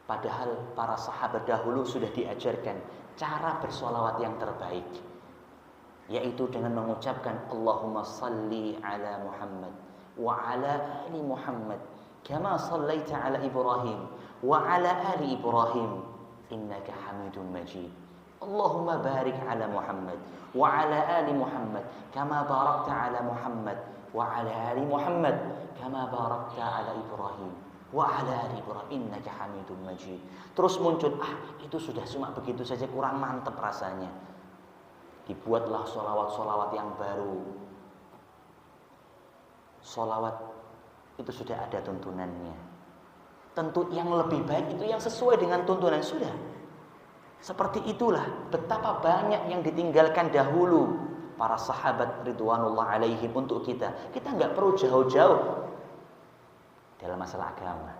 [SPEAKER 2] Padahal para sahabat dahulu sudah diajarkan cara bersolawat yang terbaik, yaitu dengan mengucapkan Allahumma salli ala Muhammad wa ala ali Muhammad kama sallaita ala Ibrahim wa ala ali Ibrahim innaka Hamidum Majid. Allahumma barik ala Muhammad wa ala ali Muhammad kama barakta ala Muhammad wa ala ali Muhammad kama barakta ala Ibrahim wa ala ali Ibrahim innaka Hamidum Majid. Terus muncul, itu sudah cuma begitu saja kurang mantap rasanya. Dibuatlah solawat-solawat yang baru. Solawat itu sudah ada tuntunannya. Tentu yang lebih baik itu yang sesuai dengan tuntunan sudah. Seperti itulah betapa banyak yang ditinggalkan dahulu para sahabat ridwanullah alaihim untuk kita. Kita nggak perlu jauh-jauh dalam masalah agama,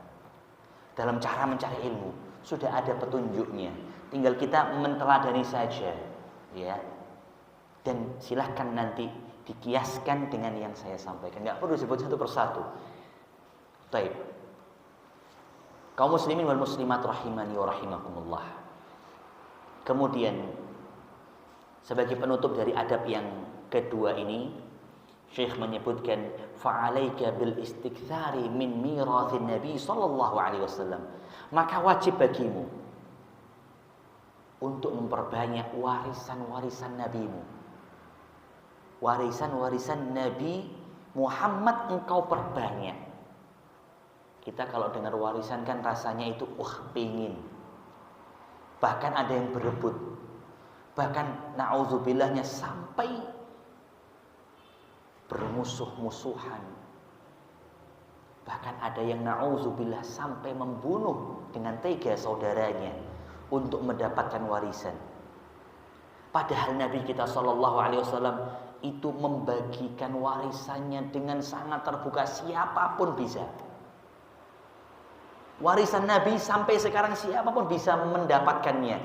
[SPEAKER 2] dalam cara mencari ilmu sudah ada petunjuknya. Tinggal kita menteladani saja, ya. Dan silahkan nanti dikiaskan dengan yang saya sampaikan. Nggak perlu disebut satu persatu. Baik. Kaum muslimin wal muslimat rahimani wa rahimakumullah. Kemudian sebagai penutup dari adab yang kedua ini, Syekh menyebutkan fa'alaika bil istiktsari min mirathin Nabi sallallahu alaihi wasallam. Maka wajib bagimu untuk memperbanyak warisan-warisan nabimu. Warisan-warisan Nabi Muhammad engkau perbanyak. Kita kalau dengar warisan kan rasanya itu pingin. Bahkan ada yang berebut. Bahkan na'udzubillahnya sampai bermusuh-musuhan. Bahkan ada yang na'udzubillah sampai membunuh dengan tega saudaranya untuk mendapatkan warisan. Padahal Nabi kita SAW itu membagikan warisannya dengan sangat terbuka, siapapun bisa. Warisan Nabi sampai sekarang siapapun bisa mendapatkannya.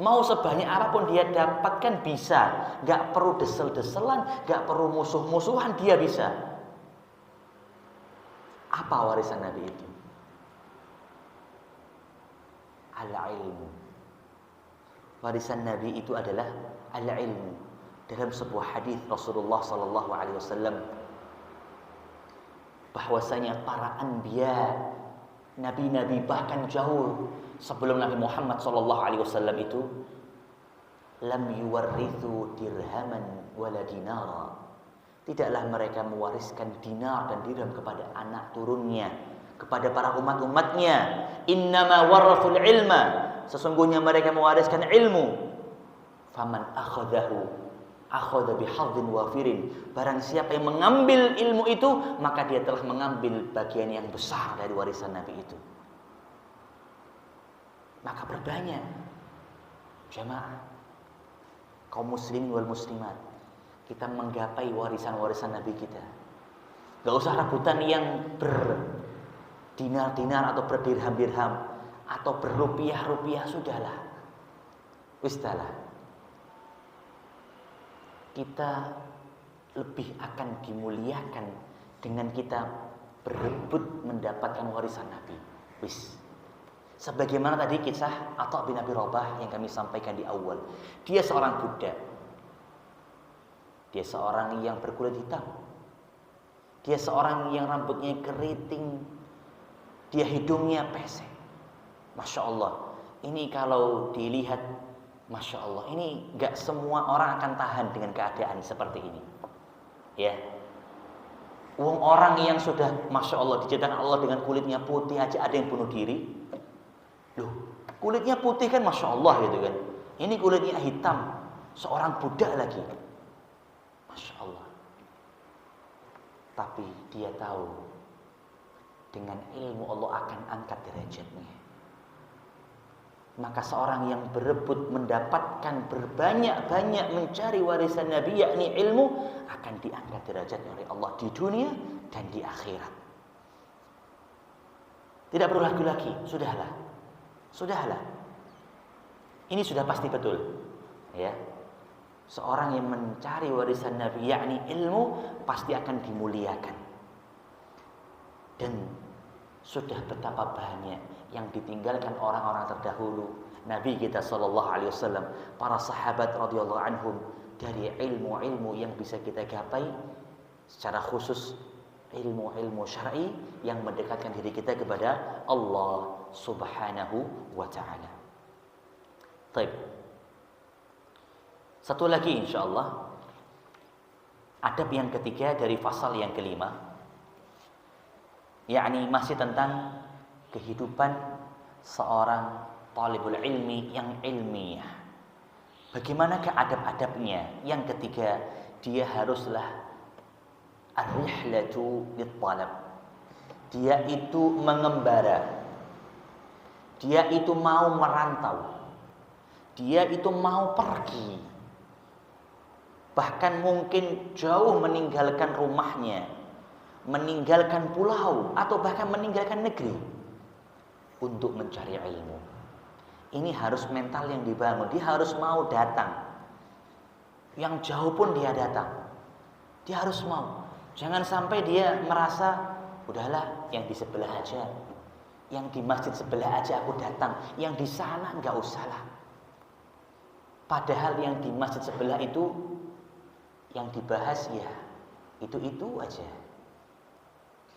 [SPEAKER 2] Mau sebanyak apapun dia dapatkan bisa. Gak perlu desel-deselan, gak perlu musuh-musuhan, dia bisa. Apa warisan Nabi itu? Al-ilmu. Warisan Nabi itu adalah al-ilmu. Dalam sebuah hadis Rasulullah SAW bahwasanya para anbiya, nabi-nabi bahkan jauh sebelum Nabi Muhammad SAW itu lam yuwarrithu dirhaman wala dinara. Tidaklah mereka mewariskan dinar dan dirham kepada anak turunnya, kepada para umat-umatnya. Innama warathul ilma. Sesungguhnya mereka mewariskan ilmu. Faman akhadahu akhadha bihadzin wafirin. Barang siapa yang mengambil ilmu itu, maka dia telah mengambil bagian yang besar dari warisan Nabi itu. Maka berbanyak jamaah kaum muslimin wal muslimat, kita menggapai warisan-warisan Nabi kita. Gak usah rebutan yang berdinar-dinar atau berdirham-dirham atau berrupiah-rupiah, sudahlah. Wistahlah. Kita lebih akan dimuliakan dengan kita berebut mendapatkan warisan Nabi. Wis. Sebagaimana tadi kisah Atha bin Abi Rabah yang kami sampaikan di awal. Dia seorang budak. Dia seorang yang berkulit hitam. Dia seorang yang rambutnya keriting. Dia hidungnya pesek. Masya Allah. Ini kalau dilihat, Masya Allah. Ini gak semua orang akan tahan dengan keadaan seperti ini. Ya. Orang yang sudah Masya Allah diciptakan Allah dengan kulitnya putih aja ada yang bunuh diri. Loh, kulitnya putih kan Masya Allah gitu kan. Ini kulitnya hitam. Seorang budak lagi. Masya Allah. Tapi dia tahu dengan ilmu Allah akan angkat derajatnya. Maka seorang yang berebut mendapatkan berbanyak-banyak mencari warisan Nabi, yakni ilmu, akan diangkat derajatnya oleh Allah di dunia dan di akhirat. Tidak perlu ragu lagi, sudahlah. Ini sudah pasti betul. Ya. Seorang yang mencari warisan Nabi, yakni ilmu, pasti akan dimuliakan. Dan sudah betapa banyak yang ditinggalkan orang-orang terdahulu, Nabi kita SAW, para sahabat radhiyallahu anhum, dari ilmu-ilmu yang bisa kita gapai, secara khusus ilmu-ilmu syar'i yang mendekatkan diri kita kepada Allah Subhanahu wa ta'ala. Baik. Satu lagi insyaallah, adab yang ketiga dari pasal yang kelima, yakni masih tentang kehidupan seorang talibul ilmi yang ilmiah. Bagaimanakah adab-adabnya? Yang ketiga, dia haruslah ar-rihlatu lit-talab. Dia itu mengembara. Dia itu mau merantau. Dia itu mau pergi. Bahkan mungkin jauh meninggalkan rumahnya, meninggalkan pulau, atau bahkan meninggalkan negeri untuk mencari ilmu. Ini harus mental yang dibangun. Dia harus mau datang. Yang jauh pun dia datang. Dia harus mau. Jangan sampai dia merasa, udahlah yang di sebelah aja, yang di masjid sebelah aja aku datang, yang di sana enggak usahlah. Padahal yang di masjid sebelah itu yang dibahas ya itu aja.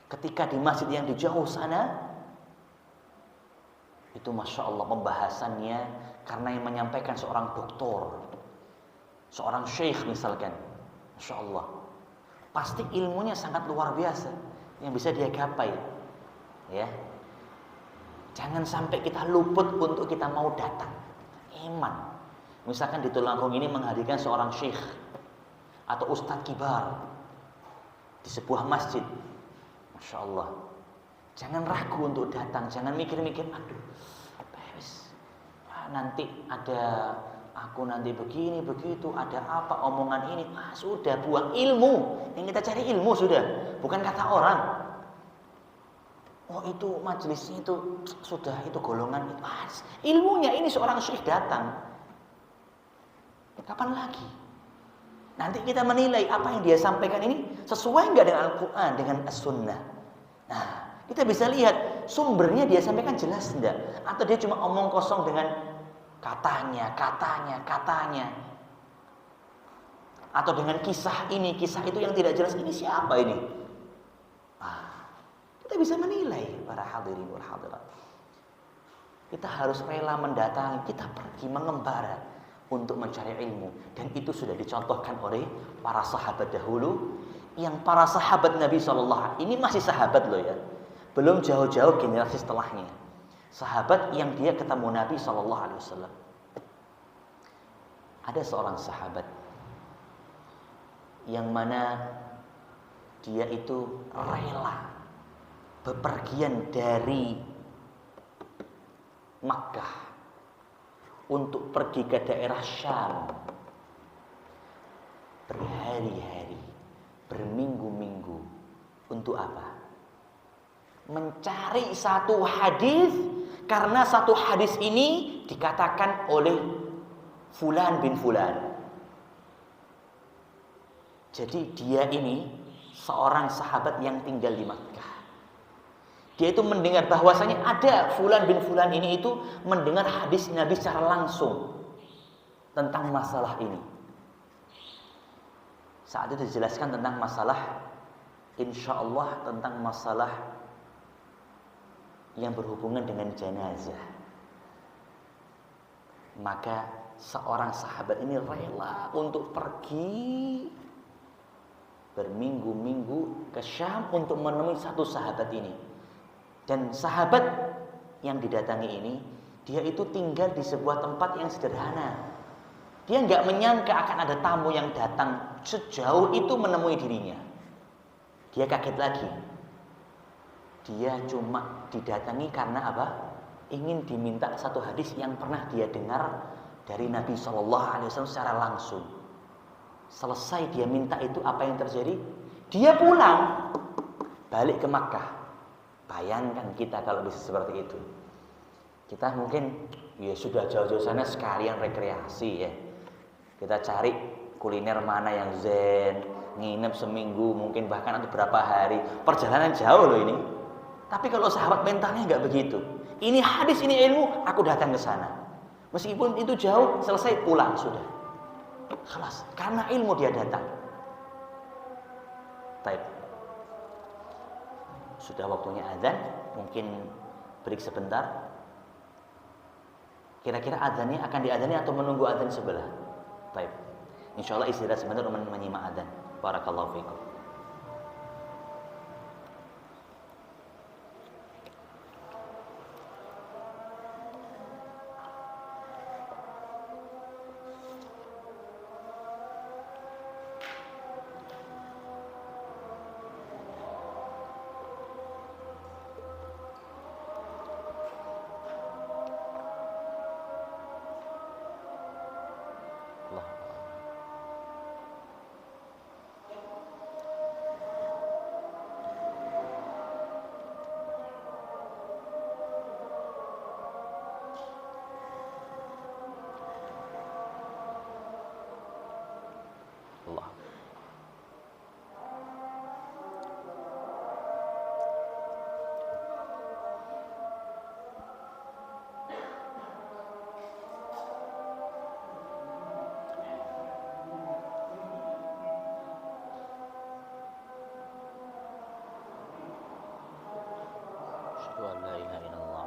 [SPEAKER 2] Ketika di masjid yang di jauh sana, itu Masya Allah pembahasannya, karena yang menyampaikan seorang doktor, seorang syekh misalkan, Masya Allah, pasti ilmunya sangat luar biasa yang bisa dia gapai. Ya, jangan sampai kita luput untuk kita mau datang. Iman. Misalkan di Tulungagung ini menghadirkan seorang syekh atau ustadz kibar di sebuah masjid, Masya Allah. Jangan ragu untuk datang, jangan mikir-mikir, aduh, nanti ada aku nanti begini begitu, ada apa omongan ini. Sudah, buang ilmu. Yang kita cari ilmu sudah, bukan kata orang. Oh itu majelisnya itu sudah, itu golongan itu. Ilmunya ini seorang syekh datang. Kapan lagi? Nanti kita menilai apa yang dia sampaikan ini sesuai nggak dengan Al-Quran, dengan As-Sunnah. Nah, kita bisa lihat sumbernya dia sampaikan jelas enggak, atau dia cuma omong kosong dengan katanya, atau dengan kisah ini, kisah itu yang tidak jelas. Ini siapa ini? Kita bisa menilai para hadirin wal hadirat. Kita harus rela mendatangi, kita pergi mengembara untuk mencari ilmu, dan itu sudah dicontohkan oleh para sahabat dahulu. Yang para sahabat Nabi SAW ini masih sahabat loh ya, belum jauh-jauh generasi setelahnya. Sahabat yang dia ketemu Nabi SAW. Ada seorang sahabat yang mana dia itu rela bepergian dari Makkah untuk pergi ke daerah Syam, berhari-hari, berminggu-minggu. Untuk apa? Mencari satu hadis, karena satu hadis ini dikatakan oleh Fulan bin Fulan. Jadi dia ini seorang sahabat yang tinggal di Makkah. Dia itu mendengar bahwasanya ada Fulan bin Fulan ini itu mendengar hadis Nabi secara langsung tentang masalah ini. Saat itu dijelaskan tentang masalah, insya Allah tentang masalah yang berhubungan dengan jenazah. Maka seorang sahabat ini rela untuk pergi berminggu-minggu ke Syam untuk menemui satu sahabat ini. Dan sahabat yang didatangi ini, dia itu tinggal di sebuah tempat yang sederhana. Dia nggak menyangka akan ada tamu yang datang sejauh itu menemui dirinya. Dia kaget lagi. Dia cuma didatangi karena apa? Ingin diminta satu hadis yang pernah dia dengar dari Nabi SAW secara langsung. Selesai dia minta itu, apa yang terjadi? Dia pulang, balik ke Makkah. Bayangkan kita kalau bisa seperti itu. Kita mungkin ya sudah jauh-jauh sana sekalian rekreasi ya. Kita cari kuliner mana yang zen, nginep seminggu, mungkin bahkan untuk berapa hari. Perjalanan jauh loh ini. Tapi kalau sahabat mentalnya nggak begitu. Ini hadis, ini ilmu, aku datang ke sana. Meskipun itu jauh, selesai pulang sudah. Kelas, karena ilmu dia datang. Baik. Sudah waktunya azan, mungkin break sebentar. Kira-kira azannya akan diazani atau menunggu azan sebelah? Baik. Insyaallah istirahat sebentar untuk menyimak azan. Barakallahu fiikum. Allah. Asyhadu an la ilaha illallah.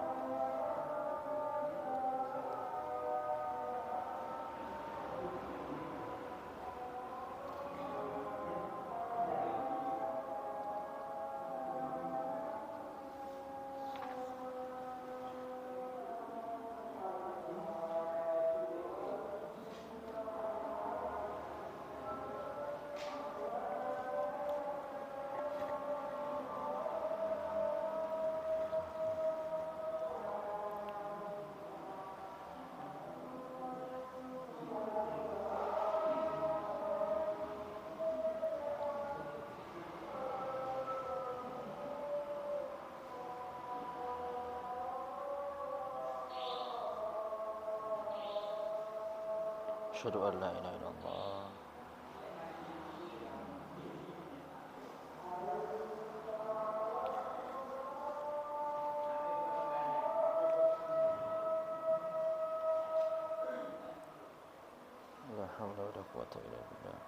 [SPEAKER 2] Asyhadu an la ilaha illallah. La haula wala quwwata illa billah.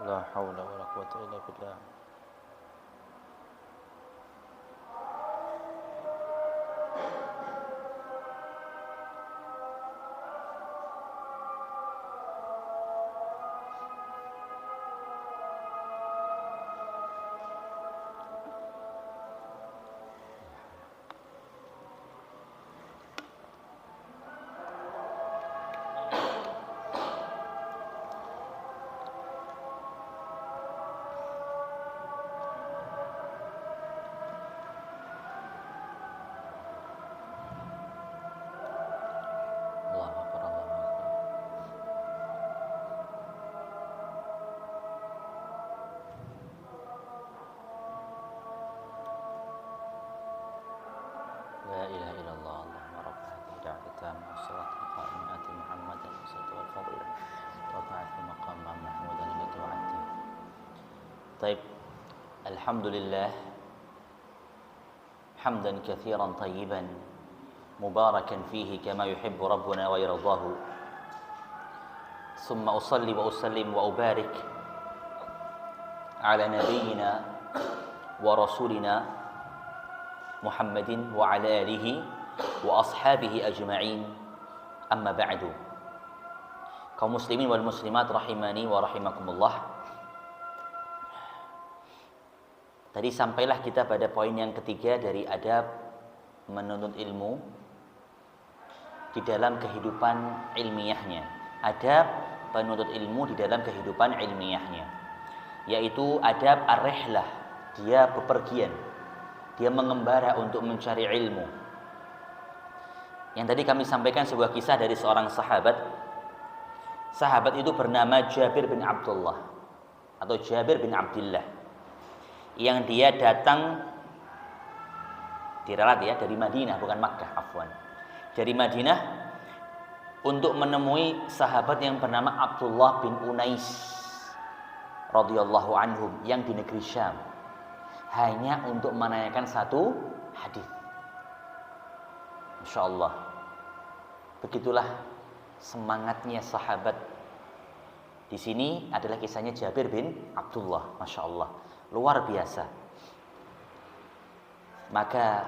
[SPEAKER 2] La haula wala quwwata illa billah. Allahu akbar, Allahu akbar. La ilaha illallah. Allahumma rabb hadhihi da'wati tammah was-salati al-qa'imah ati Muhammadan was-salatu wal-fadila wa ba'ath fi maqam mahmudan allati wa'adta. Taib. Alhamdulillah. Hamdan katsiran tayyiban mubarakan fihi kama yuhibbu rabbuna wa yardahu. Thumma usalli wa usallim wa ubarik ala nabiyyina wa rasulina Muhammadin wa ala alihi wa ashabihi ajma'in. Amma ba'du. Kaum muslimin wal muslimat rahimani wa rahimakumullah. Tadi sampailah kita pada poin yang ketiga dari adab menuntut ilmu di dalam kehidupan ilmiahnya. Adab penuntut ilmu di dalam kehidupan ilmiahnya, yaitu adab ar-rihlah. Dia bepergian, dia mengembara untuk mencari ilmu. Yang tadi kami sampaikan sebuah kisah dari seorang sahabat. Sahabat itu bernama Jabir bin Abdullah atau Jabir bin Abdillah, yang dia datang diralat ya dari Madinah, bukan Makkah, afwan. Dari Madinah untuk menemui sahabat yang bernama Abdullah bin Unais radhiyallahu anhum yang di negeri Syam, hanya untuk menanyakan satu hadis. Masya Allah. Begitulah semangatnya sahabat. Di sini adalah kisahnya Jabir bin Abdullah. Masya Allah, luar biasa. Maka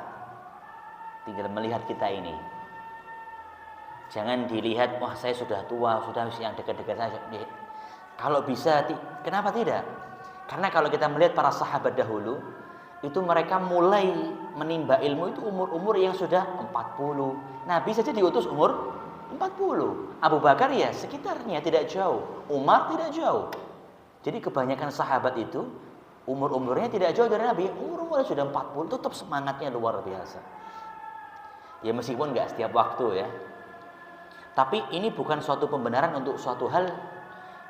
[SPEAKER 2] tinggal melihat kita ini. Jangan dilihat, wah saya sudah tua, sudah yang dekat-dekat saja. Kalau bisa, kenapa tidak? Karena kalau kita melihat para sahabat dahulu, itu mereka mulai menimba ilmu itu umur-umur yang sudah 40. Nabi saja diutus umur 40. Abu Bakar ya sekitarnya, tidak jauh. Umar tidak jauh. Jadi kebanyakan sahabat itu umur-umurnya tidak jauh dari Nabi. Umur-umurnya sudah 40, tetap semangatnya luar biasa. Ya meskipun nggak setiap waktu ya. Tapi ini bukan suatu pembenaran untuk suatu hal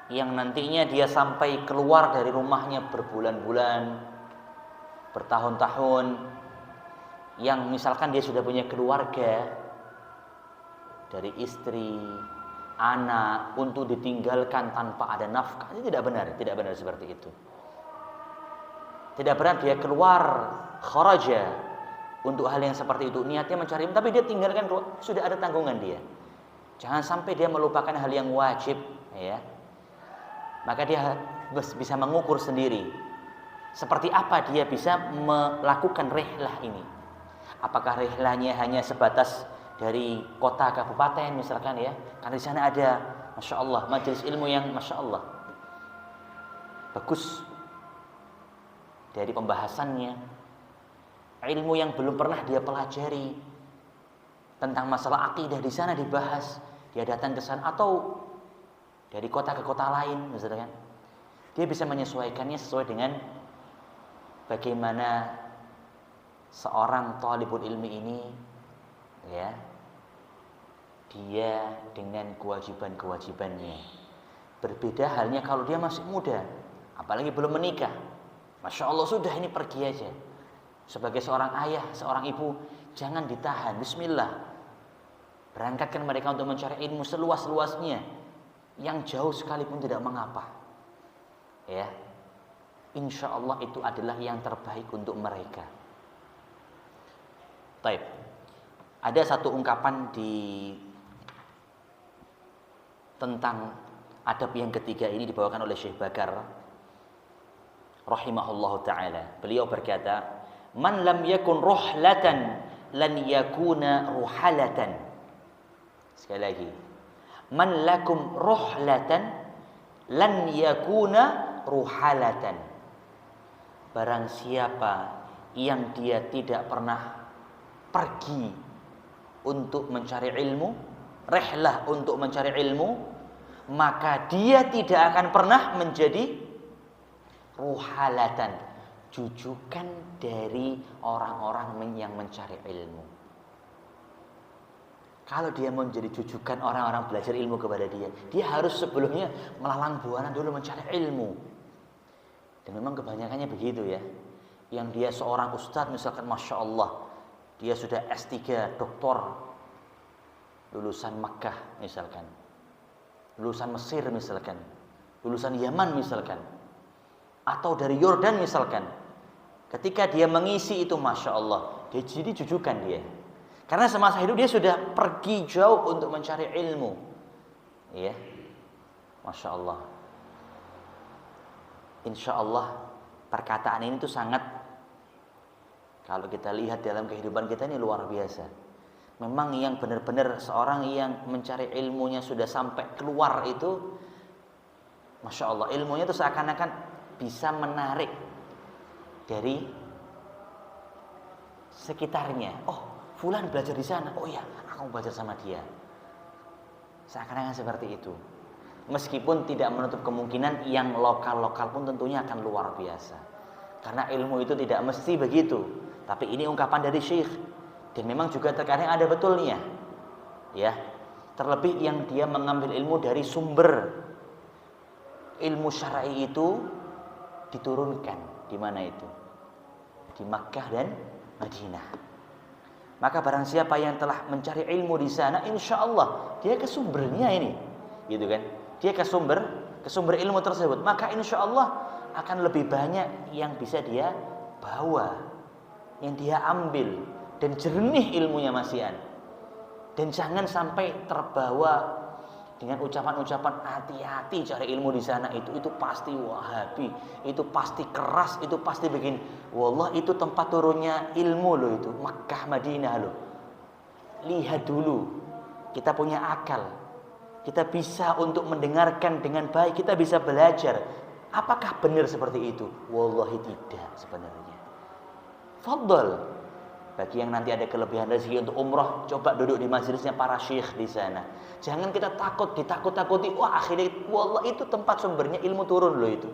[SPEAKER 2] yang nantinya dia sampai keluar dari rumahnya berbulan-bulan, bertahun-tahun, yang misalkan dia sudah punya keluarga, dari istri, anak, untuk ditinggalkan tanpa ada nafkah. Ini tidak benar seperti itu. Tidak benar dia keluar kharaja untuk hal yang seperti itu. Niatnya mencari ilmu, tapi dia tinggalkan, sudah ada tanggungan dia. Jangan sampai dia melupakan hal yang wajib, ya. Maka dia bisa mengukur sendiri seperti apa dia bisa melakukan rihlah ini. Apakah rihlahnya hanya sebatas dari kota kabupaten misalkan ya, karena di sana ada, masya Allah, majelis ilmu yang masya Allah bagus dari pembahasannya, ilmu yang belum pernah dia pelajari tentang masalah akidah di sana dibahas, dia datang ke sana, atau dari kota ke kota lain, misalkan. Dia bisa menyesuaikannya sesuai dengan bagaimana seorang thalibul ilmi ini, ya, dia dengan kewajiban-kewajibannya. Berbeda halnya kalau dia masih muda, apalagi belum menikah. Masya Allah, sudah ini pergi aja. Sebagai seorang ayah, seorang ibu, jangan ditahan. Bismillah, berangkatkan mereka untuk mencari ilmu seluas-luasnya, yang jauh sekalipun tidak mengapa. Ya, insya Allah itu adalah yang terbaik untuk mereka. Baik, ada satu ungkapan tentang adab yang ketiga ini dibawakan oleh Syekh Bakar rahimahullahu taala. Beliau berkata, "Man lam yakun ruhlatan lan yakuna ruhalatan." Sekali lagi, "Man lakum ruhlatan lan yakuna ruhalatan." Barang siapa yang dia tidak pernah pergi untuk mencari ilmu, rihlah untuk mencari ilmu, maka dia tidak akan pernah menjadi ruhalatan, jujukan dari orang-orang yang mencari ilmu. Kalau dia mau menjadi jujukan orang-orang belajar ilmu kepada dia harus sebelumnya melalang buana dulu mencari ilmu. Dan memang kebanyakannya begitu ya. Yang dia seorang ustadz misalkan, Masya Allah, dia sudah S3, doktor, lulusan Makkah misalkan, lulusan Mesir misalkan, lulusan Yaman misalkan, atau dari Yordan misalkan. Ketika dia mengisi itu, Masya Allah, dia jadi jujukan dia. Karena semasa hidup dia sudah pergi jauh untuk mencari ilmu. Ya, Masya Allah. Insya Allah perkataan ini tuh sangat, kalau kita lihat dalam kehidupan kita ini luar biasa. Memang yang benar-benar seorang yang mencari ilmunya sudah sampai keluar itu, Masya Allah, ilmunya itu seakan-akan bisa menarik dari sekitarnya. Oh, fulan belajar di sana. Oh iya, aku mau belajar sama dia. Seakan-akan seperti itu. Meskipun tidak menutup kemungkinan yang lokal-lokal pun tentunya akan luar biasa. Karena ilmu itu tidak mesti begitu. Tapi ini ungkapan dari Syekh. Dan memang juga terkadang ada betulnya. Ya. Terlebih yang dia mengambil ilmu dari sumber ilmu syar'i itu diturunkan. Di mana itu? Di Makkah dan Madinah. Maka barang siapa yang telah mencari ilmu di sana, insya Allah dia ke sumbernya ini, gitu kan? Dia ke sumber ilmu tersebut. Maka insya Allah akan lebih banyak yang bisa dia bawa, yang dia ambil, dan jernih ilmunya masihan. Dan jangan sampai terbawa dengan ucapan-ucapan hati-hati cari ilmu di sana, itu pasti Wahabi, itu pasti keras, itu pasti begini. Wallah, itu tempat turunnya ilmu loh, itu Makkah Madinah loh. Lihat dulu, kita punya akal, kita bisa untuk mendengarkan dengan baik, kita bisa belajar. Apakah benar seperti itu? Wallahi tidak sebenarnya. Fadhal. Bagi yang nanti ada kelebihan rezeki untuk umrah, coba duduk di majelisnya para syekh di sana. Jangan kita ditakut-takuti. Wah, akhirnya wallah itu tempat sumbernya ilmu turun loh itu.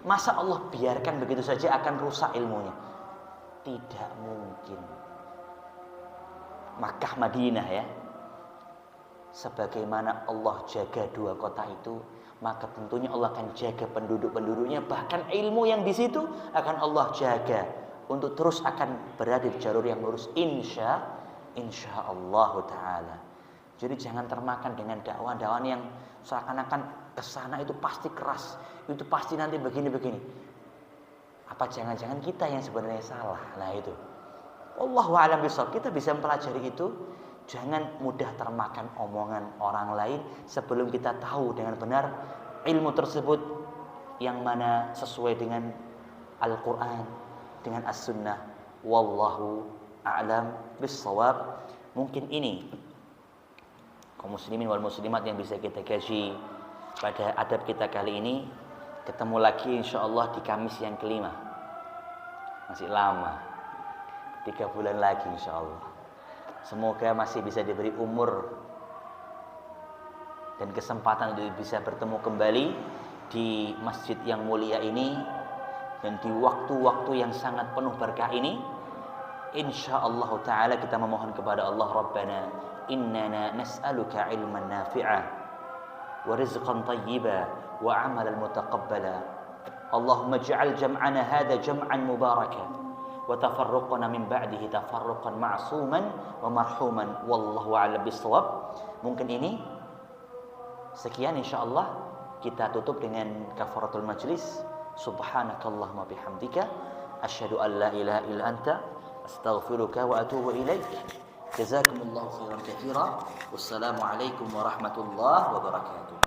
[SPEAKER 2] Masa Allah biarkan begitu saja akan rusak ilmunya? Tidak mungkin. Makkah Madinah ya. Sebagaimana Allah jaga dua kota itu, maka tentunya Allah akan jaga penduduk-penduduknya. Bahkan ilmu yang di situ akan Allah jaga untuk terus akan berada di jalur yang lurus, insya Allah Ta'ala. Jadi jangan termakan dengan dakwah-dakwah yang seakan-akan kesana itu pasti keras, itu pasti nanti begini-begini. Apa jangan-jangan kita yang sebenarnya salah? Nah itu, wallahu a'lam bishawab. Kita bisa mempelajari itu. Jangan mudah termakan omongan orang lain sebelum kita tahu dengan benar ilmu tersebut yang mana sesuai dengan Al-Quran, dengan As-Sunnah. Wallahu a'lam bishawab. Mungkin ini kaum muslimin wal muslimat yang bisa kita kaji pada adab kita kali ini. Ketemu lagi insyaallah di Kamis yang kelima. Masih lama, 3 bulan lagi insyaallah. Semoga masih bisa diberi umur dan kesempatan untuk bisa bertemu kembali di masjid yang mulia ini dan di waktu-waktu yang sangat penuh berkah ini. Insyaallah taala kita memohon kepada Allah, Rabbana innana nas'aluka ilman nafi'a wa rizqan thayyiba wa 'amalan mutaqabbala. Allahumma ij'al jam'ana hadha jam'an mubarakan wa tafarruqana min ba'dihi tafarruqan ma'suman wa marhuman wallahu a'lam bissawab. Mungkin ini sekian, insyaallah kita tutup dengan kafaratul majlis. Subhanakallahumma bihamdika asyhadu an la ilaha illa anta astaghfiruka wa atubu ilaik. Jazakumullahu khairan katsira. Wassalamu alaikum warahmatullahi wabarakatuh.